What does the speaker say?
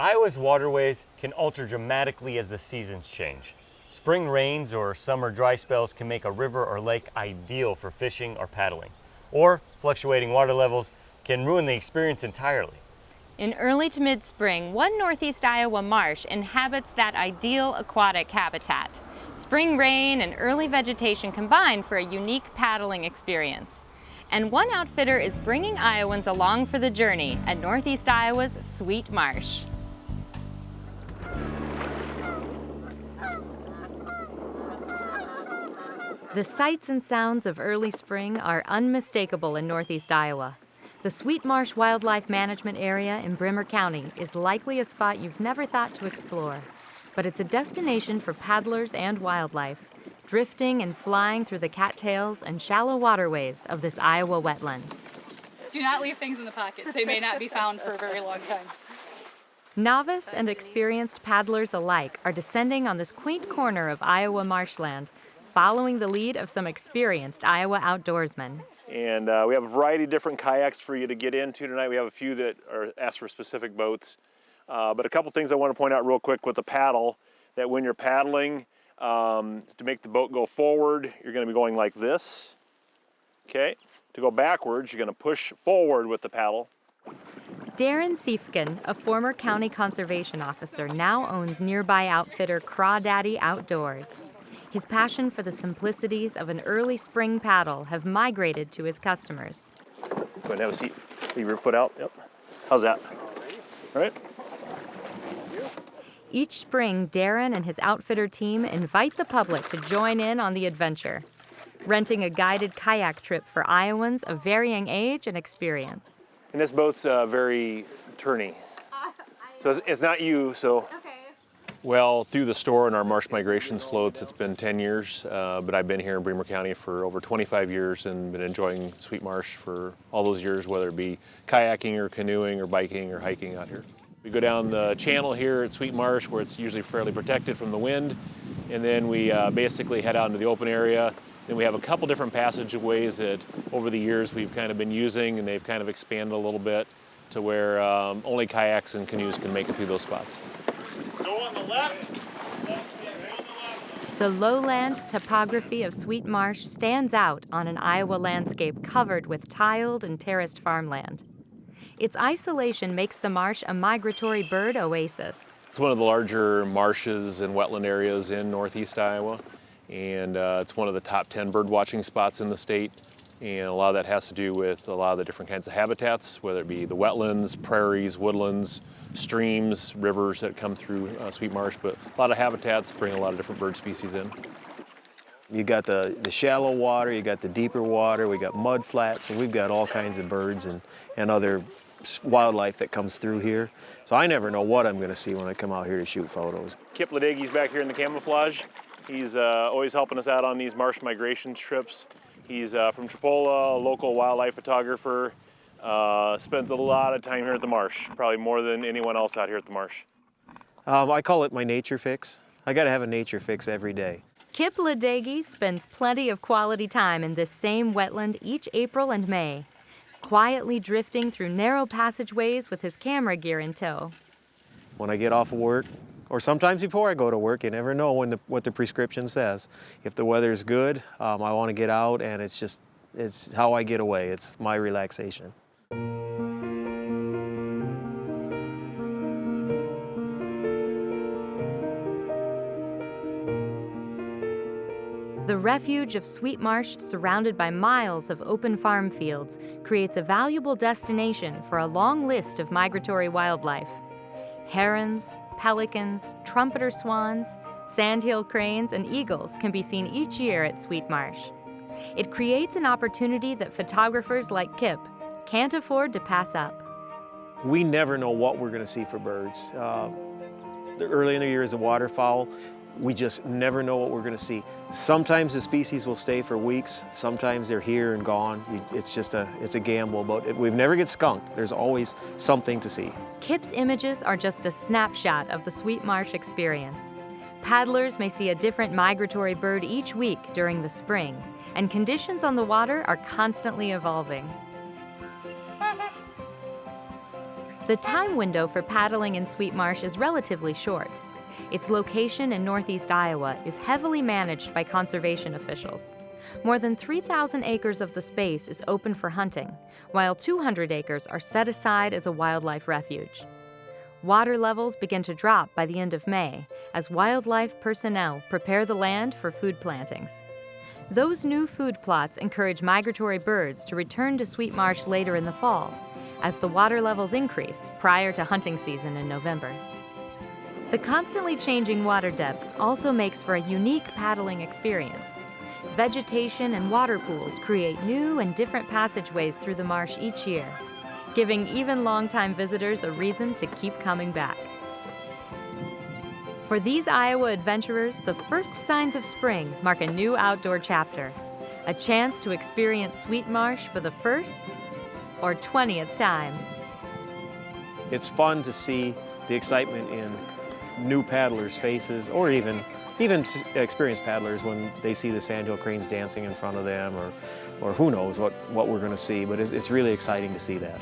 Iowa's waterways can alter dramatically as the seasons change. Spring rains or summer dry spells can make a river or lake ideal for fishing or paddling. Or fluctuating water levels can ruin the experience entirely. In early to mid-spring, one northeast Iowa marsh inhabits that ideal aquatic habitat. Spring rain and early vegetation combine for a unique paddling experience. And one outfitter is bringing Iowans along for the journey at northeast Iowa's Sweet Marsh. The sights and sounds of early spring are unmistakable in northeast Iowa. The Sweet Marsh Wildlife Management Area in Bremer County is likely a spot you've never thought to explore, but it's a destination for paddlers and wildlife, drifting and flying through the cattails and shallow waterways of this Iowa wetland. Do not leave things in the pockets. They may not be found for a very long time. Novice and experienced paddlers alike are descending on this quaint corner of Iowa marshland, following the lead of some experienced Iowa outdoorsmen. And we have a variety of different kayaks for you to get into tonight. We have a few that are asked for specific boats. But a couple things I want to point out real quick with the paddle, that when you're paddling, to make the boat go forward, you're going to be going like this. Okay? To go backwards, you're going to push forward with the paddle. Darren Siefken, a former county conservation officer, now owns nearby outfitter Crawdaddy Outdoors. His passion for the simplicities of an early spring paddle have migrated to his customers. Go ahead and have a seat. Leave your foot out. Yep. How's that? All right. Each spring, Darren and his outfitter team invite the public to join in on the adventure, renting a guided kayak trip for Iowans of varying age and experience. And this boat's very turny. So it's not you, so. Okay. Well, through the store and our marsh migrations floats, it's been 10 years, but I've been here in Bremer County for over 25 years and been enjoying Sweet Marsh for all those years, whether it be kayaking or canoeing or biking or hiking out here. We go down the channel here at Sweet Marsh where it's usually fairly protected from the wind, and then we basically head out into the open area. Then we have a couple different passageways that over the years we've kind of been using, and they've kind of expanded a little bit to where only kayaks and canoes can make it through those spots. Go on the left. The lowland topography of Sweet Marsh stands out on an Iowa landscape covered with tiled and terraced farmland. Its isolation makes the marsh a migratory bird oasis. It's one of the larger marshes and wetland areas in northeast Iowa, and it's one of the top 10 bird watching spots in the state. And a lot of that has to do with a lot of the different kinds of habitats, whether it be the wetlands, prairies, woodlands, streams, rivers that come through Sweet Marsh, but a lot of habitats bring a lot of different bird species in. You got the shallow water, you got the deeper water, we got mud flats, and we've got all kinds of birds and other wildlife that comes through here. So I never know what I'm going to see when I come out here to shoot photos. Kip Ledege's back here in the camouflage. He's always helping us out on these marsh migration trips. He's from Chipola, a local wildlife photographer, spends a lot of time here at the marsh, probably more than anyone else out here at the marsh. I call it my nature fix. I got to have a nature fix every day. Kip Ledege spends plenty of quality time in this same wetland each April and May, quietly drifting through narrow passageways with his camera gear in tow. When I get off of work, or sometimes before I go to work, you never know what the prescription says. If the weather's good, I want to get out, and it's how I get away. It's my relaxation. The refuge of Sweet Marsh, surrounded by miles of open farm fields, creates a valuable destination for a long list of migratory wildlife. Herons, pelicans, trumpeter swans, sandhill cranes, and eagles can be seen each year at Sweet Marsh. It creates an opportunity that photographers like Kip can't afford to pass up. We never know what we're going to see for birds. Early in the year as a waterfowl, we just never know what we're going to see. Sometimes the species will stay for weeks. Sometimes they're here and gone. It's a gamble, but we never get skunked. There's always something to see. Kip's images are just a snapshot of the Sweet Marsh experience. Paddlers may see a different migratory bird each week during the spring, and conditions on the water are constantly evolving. The time window for paddling in Sweet Marsh is relatively short. Its location in northeast Iowa is heavily managed by conservation officials. More than 3,000 acres of the space is open for hunting, while 200 acres are set aside as a wildlife refuge. Water levels begin to drop by the end of May as wildlife personnel prepare the land for food plantings. Those new food plots encourage migratory birds to return to Sweet Marsh later in the fall, as the water levels increase prior to hunting season in November. The constantly changing water depths also makes for a unique paddling experience. Vegetation and water pools create new and different passageways through the marsh each year, giving even longtime visitors a reason to keep coming back. For these Iowa adventurers, the first signs of spring mark a new outdoor chapter, a chance to experience Sweet Marsh for the first or 20th time. It's fun to see the excitement in new paddlers' faces, or even experienced paddlers when they see the sandhill cranes dancing in front of them, or who knows what we're going to see, but it's really exciting to see that.